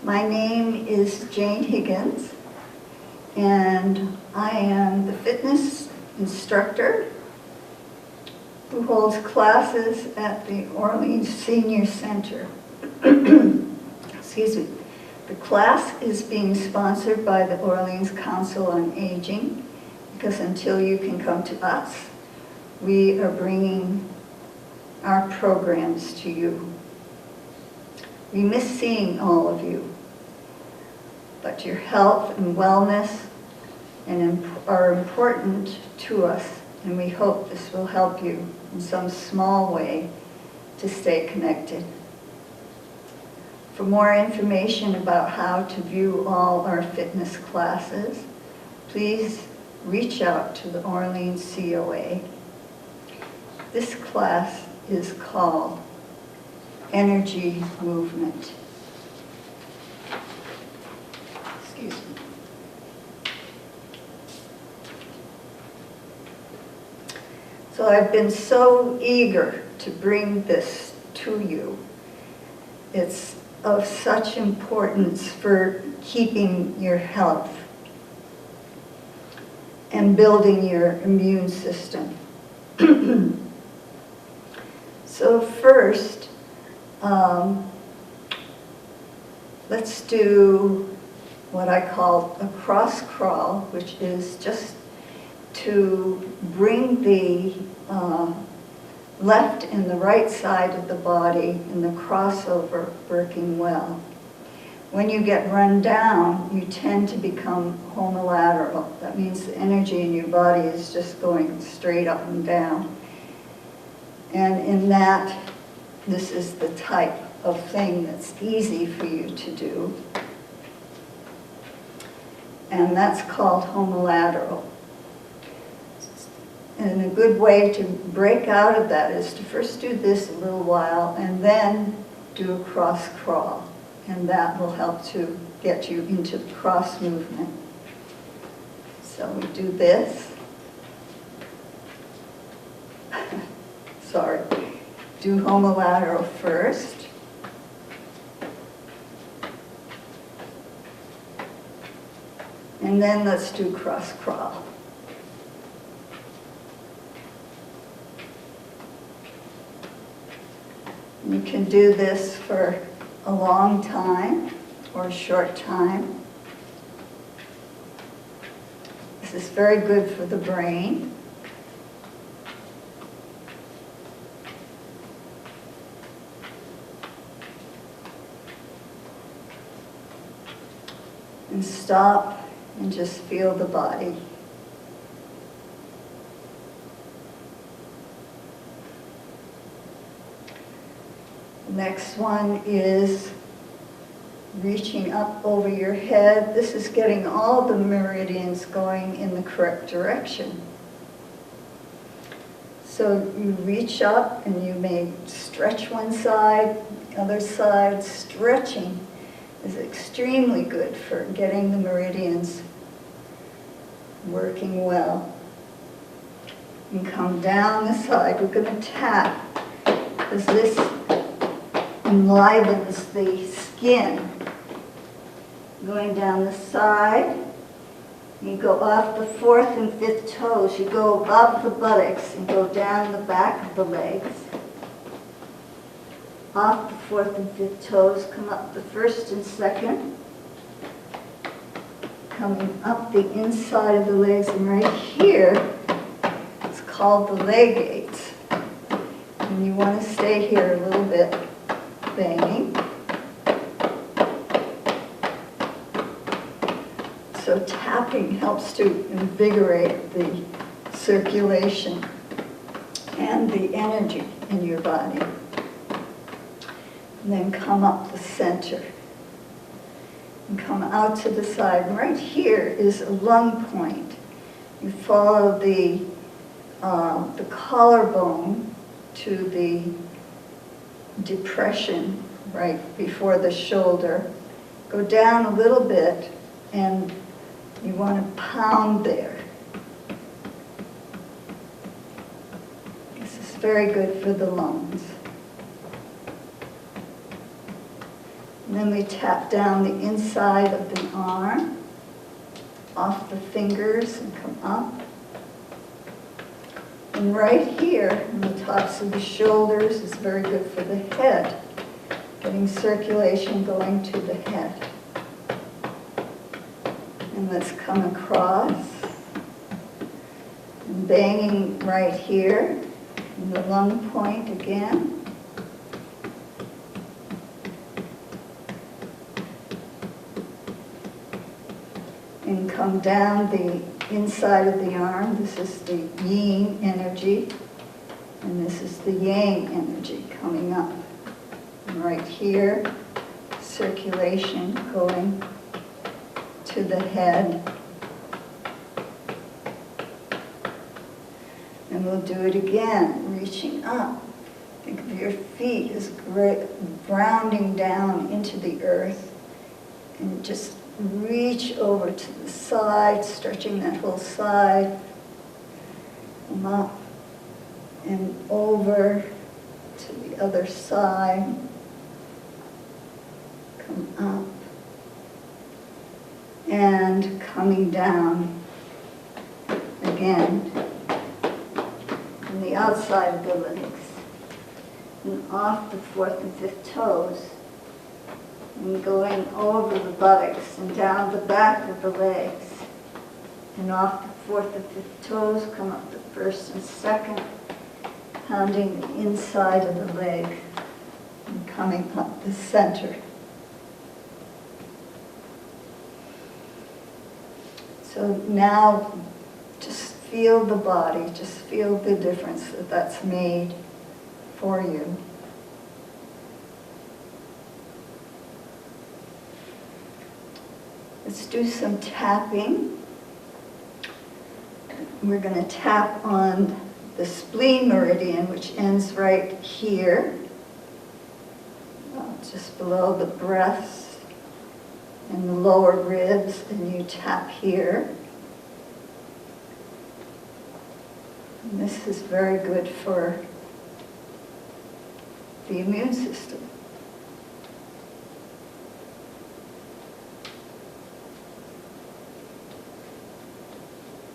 My name is Jane Higgins, and I am the fitness instructor who holds classes at the Orleans Senior Center. Excuse me. The class is being sponsored by the Orleans Council on Aging, because until you can come to us, we are bringing our programs to you. We miss seeing all of you, but your health and wellness are important to us, and we hope this will help you in some small way to stay connected. For more information about how to view all our fitness classes, please reach out to the Orleans COA. This class is called Energy Movement. Excuse me. So I've been so eager to bring this to you. It's of such importance for keeping your health and building your immune system. So first, let's do what I call a cross crawl, which is just to bring the left and the right side of the body in the crossover working well. When you get run down, you tend to become homolateral. That means the energy in your body is just going straight up and down. And in that, this is the type of thing that's easy for you to do. And that's called homolateral. And a good way to break out of that is to first do this a little while and then do a cross crawl. And that will help to get you into the cross movement. So we do this. Sorry. Do homolateral first. And then let's do cross crawl. You can do this for a long time or a short time. This is very good for the brain. And stop and just feel the body. Next one is reaching up over your head. This is getting all the meridians going in the correct direction. So you reach up and you may stretch one side, the other side. Stretching is extremely good for getting the meridians working well. You can come down the side. We're going to tap because this enlivens the skin. Going down the side, you go off the 4th and 5th toes. You go above the buttocks and go down the back of the legs. Off the 4th and 5th toes, come up the 1st and 2nd. Coming up the inside of the legs, and right here, it's called the leg eights. And you want to stay here a little bit, banging. So tapping helps to invigorate the circulation and the energy in your body. And then come up the center. And come out to the side. And right here is a lung point. You follow the collarbone to the depression right before the shoulder. Go down a little bit and you want to pound there. This is very good for the lungs. And then we tap down the inside of the arm, off the fingers and come up. And right here, on the tops of the shoulders, is very good for the head, getting circulation going to the head. And let's come across, and banging right here, in the lung point again. And come down the inside of the arm. This is the yin energy, and this is the yang energy coming up. And right here, circulation going to the head. And we'll do it again, reaching up. Think of your feet as grounding down into the earth, and just reach over to the side, stretching that whole side. Come up and over to the other side. Come up and coming down again on the outside of the legs and off the fourth and fifth toes. And going over the buttocks and down the back of the legs. And off the fourth and fifth toes, come up the first and second, pounding the inside of the leg and coming up the center. So now just feel the body, just feel the difference that that's made for you. Let's do some tapping. We're going to tap on the spleen meridian, which ends right here, just below the breast and the lower ribs, and you tap here. And this is very good for the immune system.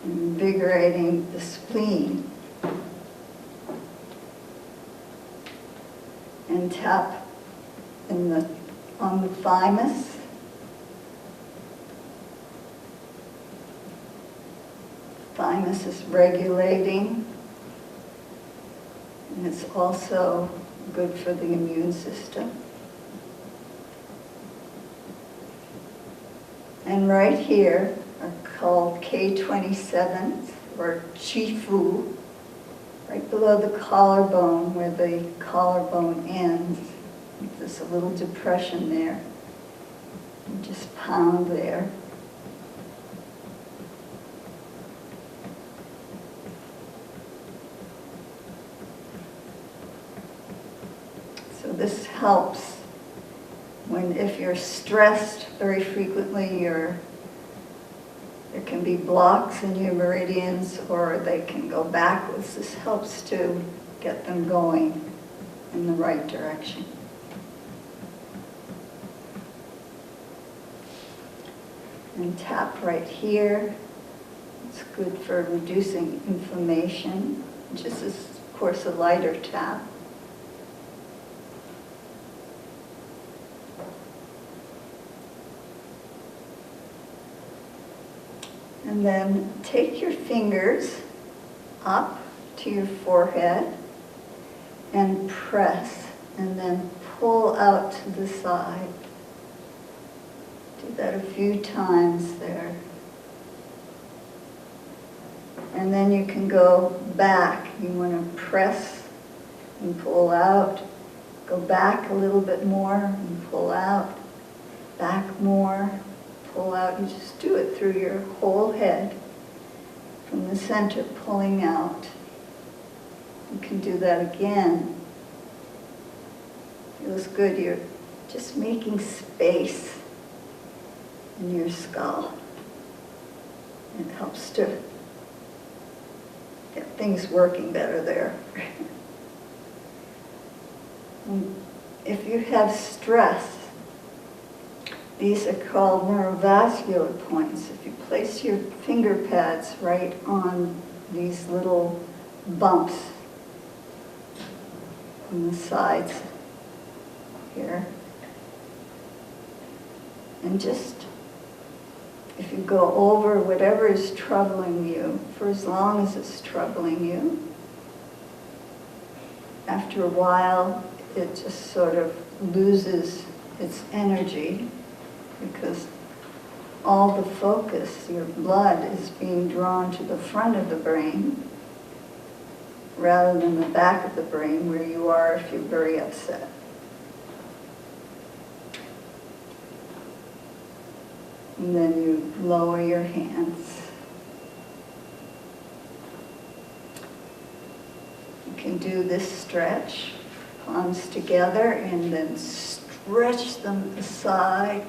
Invigorating the spleen. And tap on the thymus. Thymus is regulating, and it's also good for the immune system. And right here are called K27s, or Chi-Fu, right below the collarbone, where the collarbone ends. There's a little depression there. And just pound there. So this helps if you're stressed very frequently, there can be blocks in your meridians, or they can go backwards. This helps to get them going in the right direction. And tap right here. It's good for reducing inflammation. Just as, of course, a lighter tap. And then take your fingers up to your forehead and press, and then pull out to the side. Do that a few times there. And then you can go back. You want to press and pull out. Go back a little bit more and pull out. Back more. Pull out. You just do it through your whole head, from the center, pulling out. You can do that again. Feels good. You're just making space in your skull. It helps to get things working better there. And if you have stress, These are called neurovascular points. If you place your finger pads right on these little bumps on the sides here, and just, if you go over whatever is troubling you, for as long as it's troubling you, after a while it just sort of loses its energy, because all the focus, your blood, is being drawn to the front of the brain rather than the back of the brain where you are if you're very upset. And then you lower your hands. You can do this stretch, palms together, and then stretch them aside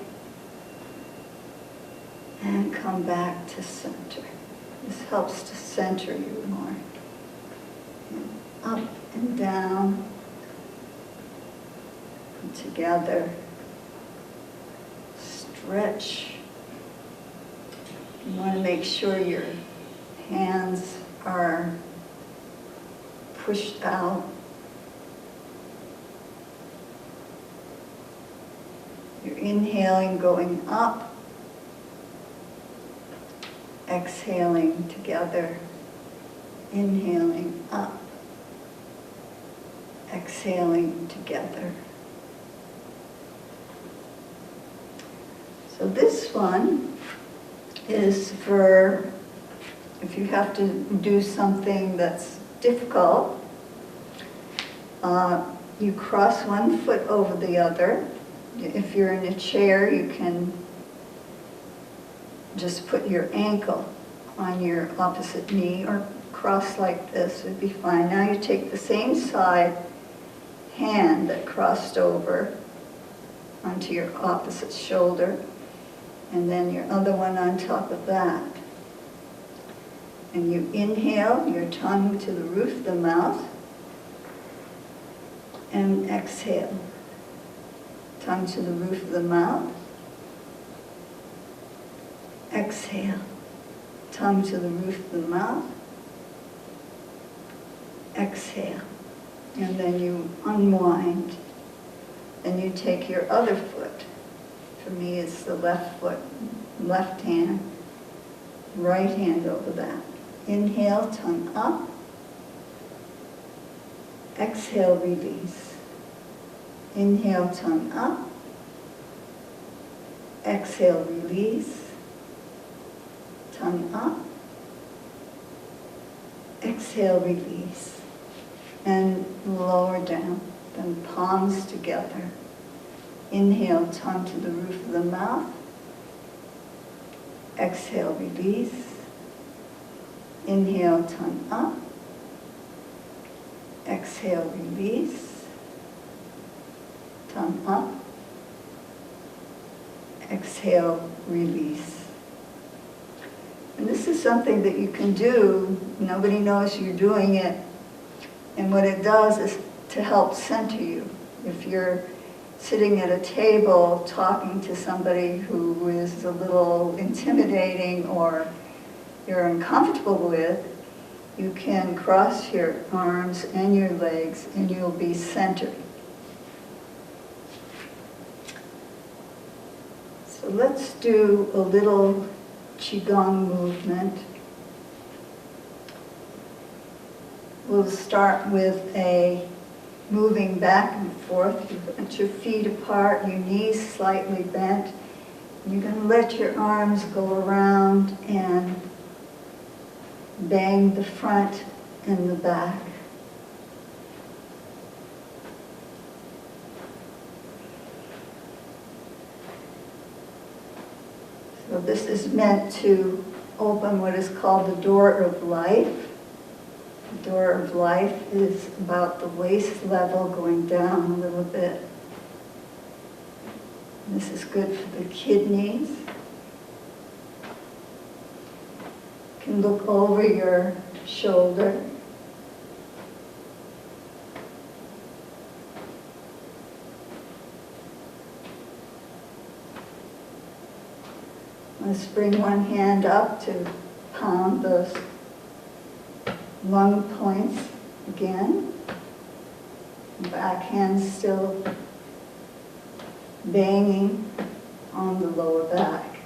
and come back to center. This helps to center you more. And up and down, and together, stretch. You want to make sure your hands are pushed out. You're inhaling, going up. Exhaling together, inhaling up, exhaling together. So this one is for if you have to do something that's difficult. You cross one foot over the other. If you're in a chair, you can just put your ankle on your opposite knee or cross like this would be fine. Now you take the same side hand that crossed over onto your opposite shoulder, and then your other one on top of that. And you inhale your tongue to the roof of the mouth and exhale. Tongue to the roof of the mouth. Exhale, tongue to the roof of the mouth. Exhale, and then you unwind. And you take your other foot. For me, it's the left foot, left hand, right hand over that. Inhale, tongue up. Exhale, release. Inhale, tongue up. Exhale, release. Tongue up. Exhale, release. And lower down. Then palms together. Inhale, tongue to the roof of the mouth. Exhale, release. Inhale, tongue up. Exhale, release. Tongue up. Exhale, release. And this is something that you can do. Nobody knows you're doing it. And what it does is to help center you. If you're sitting at a table talking to somebody who is a little intimidating or you're uncomfortable with, you can cross your arms and your legs and you'll be centered. So let's do a little Qigong movement. We'll start with a moving back and forth. You put your feet apart, your knees slightly bent. You're going to let your arms go around and bang the front and the back. So this is meant to open what is called the door of life. The door of life is about the waist level going down a little bit. This is good for the kidneys. You can look over your shoulder. Let's bring one hand up to pound those lung points again. Back hand still banging on the lower back.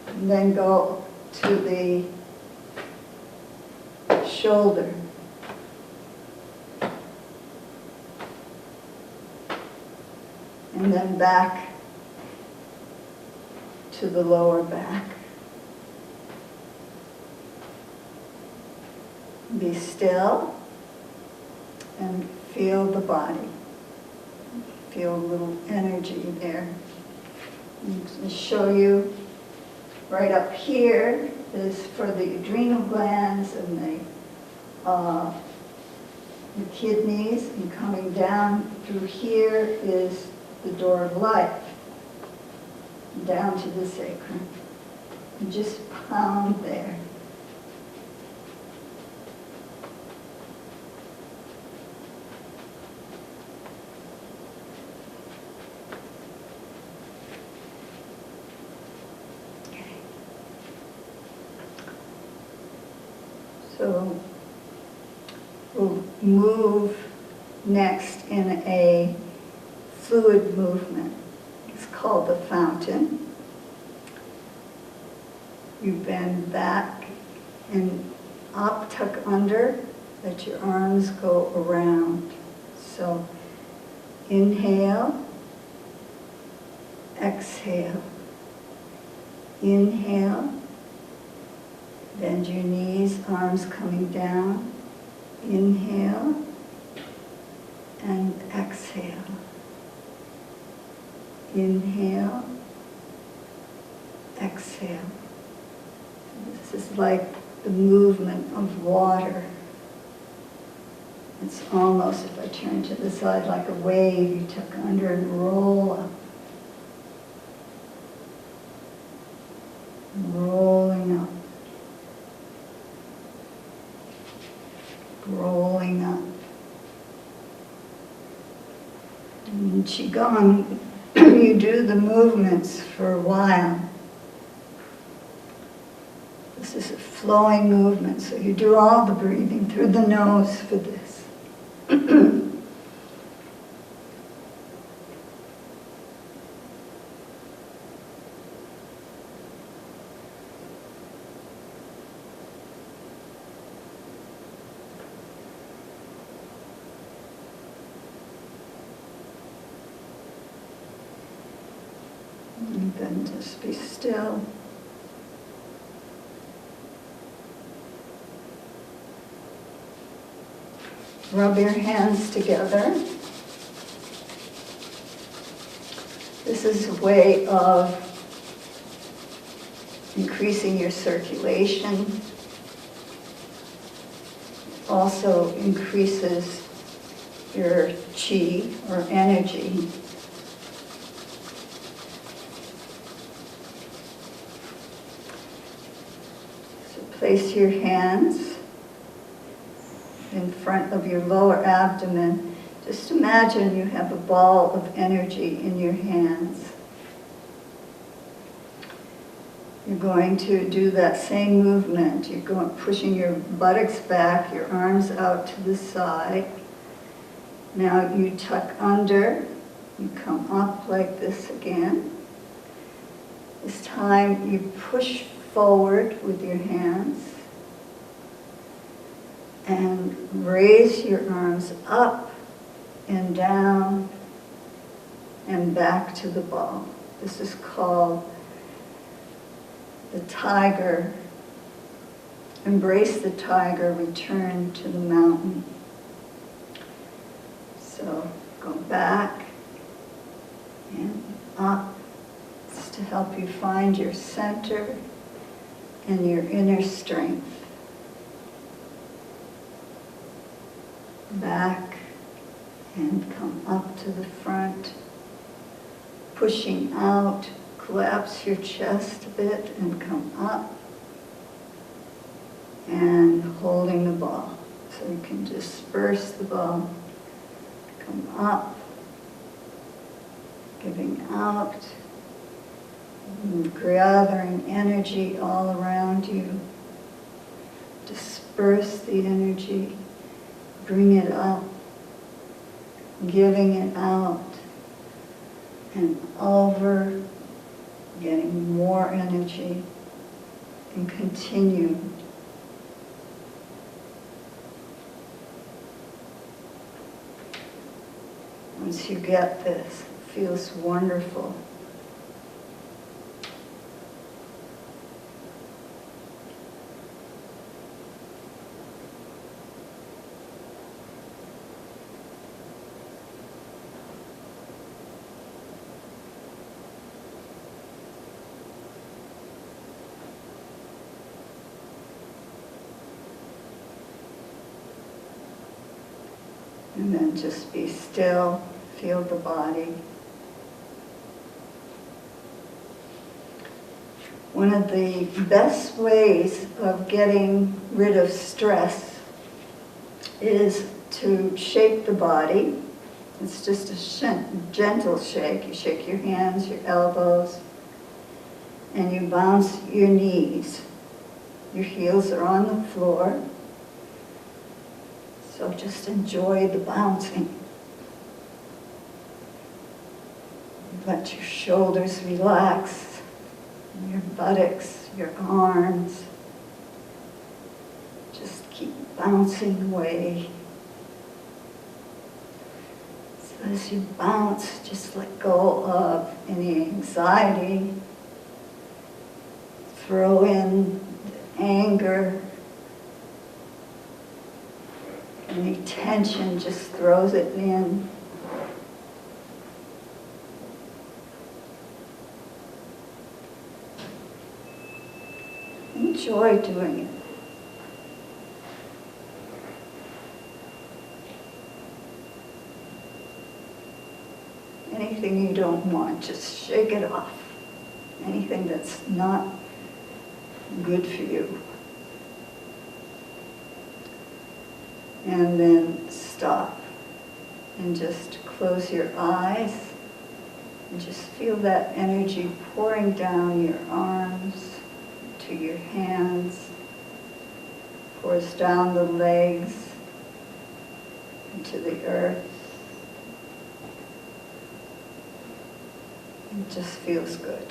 And then go to the shoulder. And then back to the lower back. Be still and feel the body. Feel a little energy there. And show you right up here is for the adrenal glands and the kidneys, and coming down through here is the door of life, down to the sacrum. And just pound there. So we'll move next in a fluid movement. It's called the fountain. You bend back and up, tuck under, let your arms go around. So inhale, exhale, inhale. Bend your knees, arms coming down. Inhale and exhale. Inhale, exhale. This is like the movement of water. It's almost, if I turn to the side, like a wave you tuck under and roll up. Rolling up. Rolling up. In Qigong, you do the movements for a while. This is a flowing movement, so you do all the breathing through the nose for this. And then just be still. Rub your hands together. This is a way of increasing your circulation. Also increases your qi, or energy. Place your hands in front of your lower abdomen. Just imagine you have a ball of energy in your hands. You're going to do that same movement. You're going, pushing your buttocks back, your arms out to the side. Now you tuck under, you come up like this again. This time you push forward with your hands and raise your arms up and down and back to the ball. This is called the tiger. Embrace the tiger, return to the mountain. So go back and up. It's to help you find your center and your inner strength. Back and come up to the front, pushing out, collapse your chest a bit and come up, and holding the ball. So you can disperse the ball, come up, giving out, And gathering energy all around you. Disperse the energy, bring it up, giving it out, and over, getting more energy, and continue. Once you get this, it feels wonderful. And then just be still, feel the body. One of the best ways of getting rid of stress is to shake the body. It's just a gentle shake. You shake your hands, your elbows, and you bounce your knees. Your heels are on the floor. So just enjoy the bouncing. Let your shoulders relax, your buttocks, your arms. Just keep bouncing away. So as you bounce, just let go of any anxiety. Throw in the anger. Any tension, just throws it in. Enjoy doing it. Anything you don't want, just shake it off. Anything that's not good for you. And then stop and just close your eyes and just feel that energy pouring down your arms to your hands, pours down the legs into the earth. It just feels good.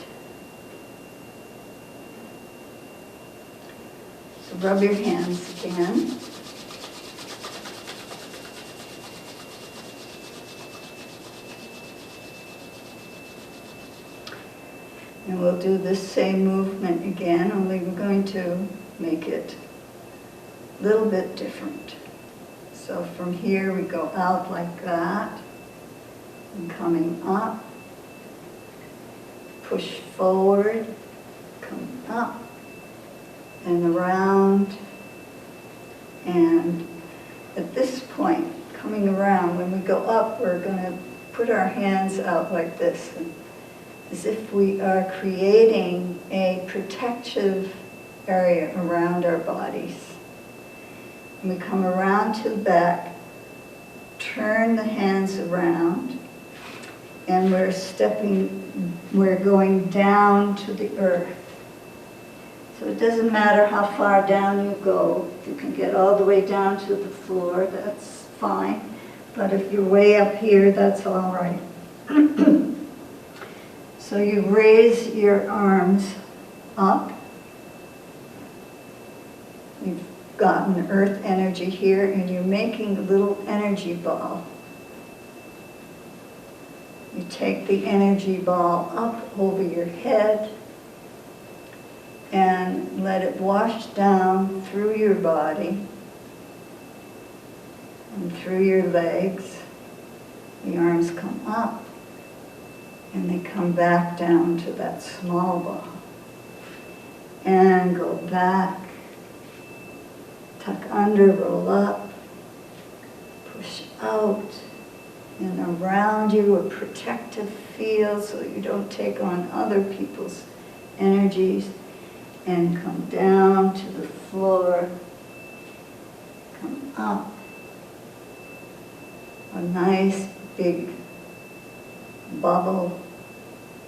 So rub your hands again. And we'll do this same movement again, only we're going to make it a little bit different. So from here we go out like that, and coming up, push forward, come up, and around. And at this point, coming around, when we go up, we're going to put our hands out like this, and as if we are creating a protective area around our bodies. And we come around to the back, turn the hands around, and we're going down to the earth. So it doesn't matter how far down you go. If you can get all the way down to the floor, that's fine. But if you're way up here, that's all right. So you raise your arms up. You've gotten earth energy here, and you're making a little energy ball. You take the energy ball up over your head and let it wash down through your body and through your legs. The arms come up and they come back down to that small ball. And go back, tuck under, roll up, push out, and around you a protective field so you don't take on other people's energies, and come down to the floor, come up, a nice big bubble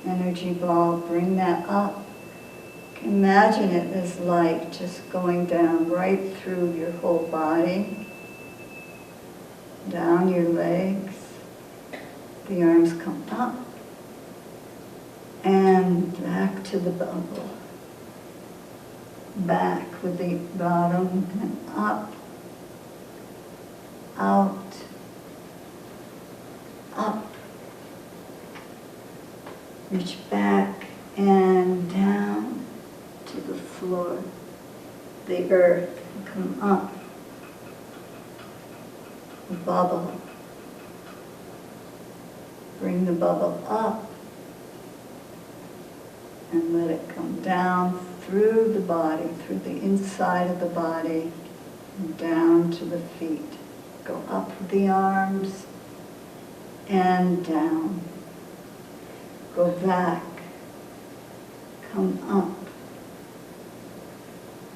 energy ball, bring that up. Imagine it as light just going down right through your whole body, down your legs. The arms come up and back to the bubble. Back with the bottom and up, out, up. Reach back and down to the floor, the earth, come up, the bubble. Bring the bubble up and let it come down through the body, through the inside of the body, and down to the feet. Go up with the arms and down. Go back, come up,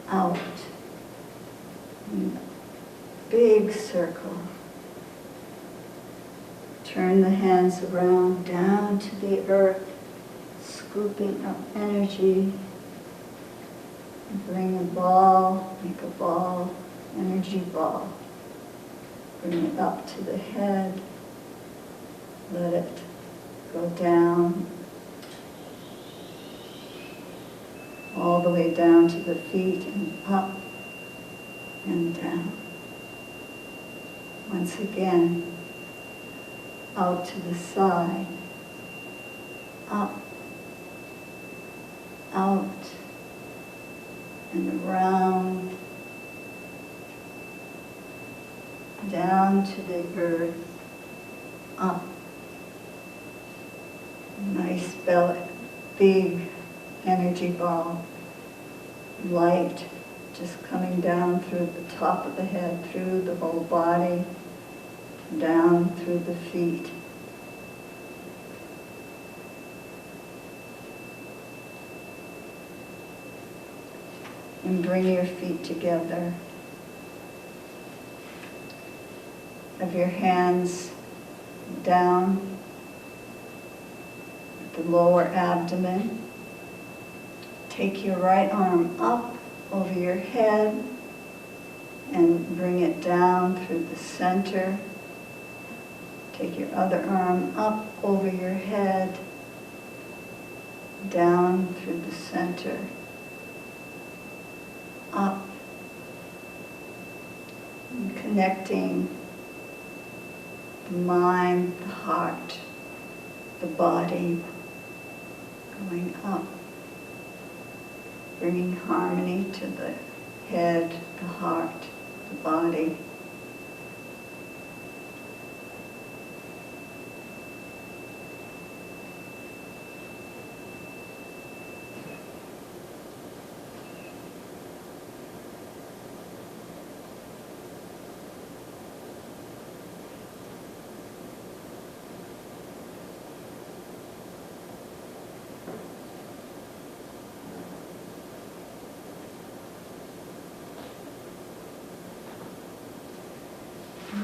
out, in a big circle. Turn the hands around, down to the earth, scooping up energy. Bring a ball, make a ball, energy ball. Bring it up to the head, let it go down, all the way down to the feet and up and down. Once again, out to the side, up, out, and around, down to the earth, up. Nice belly, big energy ball, light, just coming down through the top of the head, through the whole body, down through the feet. And bring your feet together. Have your hands down at the lower abdomen. Take your right arm up over your head and bring it down through the center. Take your other arm up over your head, down through the center, up, and connecting the mind, the heart, the body, going up, bringing harmony to the head, the heart, the body.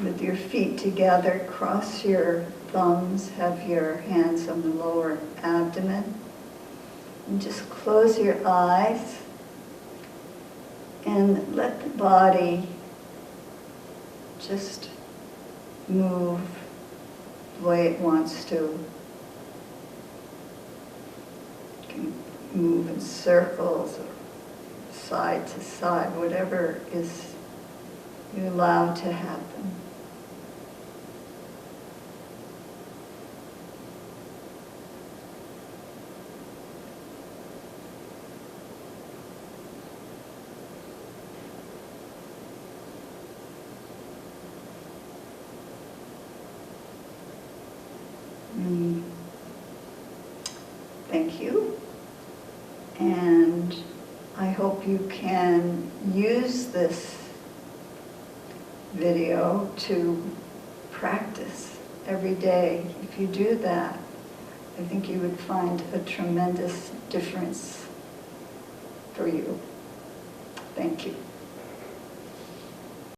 With your feet together, cross your thumbs, have your hands on the lower abdomen, and just close your eyes and let the body just move the way it wants to. You can move in circles or side to side, whatever is you're allowed to happen. Thank you. And I hope you can use this video to practice every day. If you do that, I think you would find a tremendous difference for you. Thank you.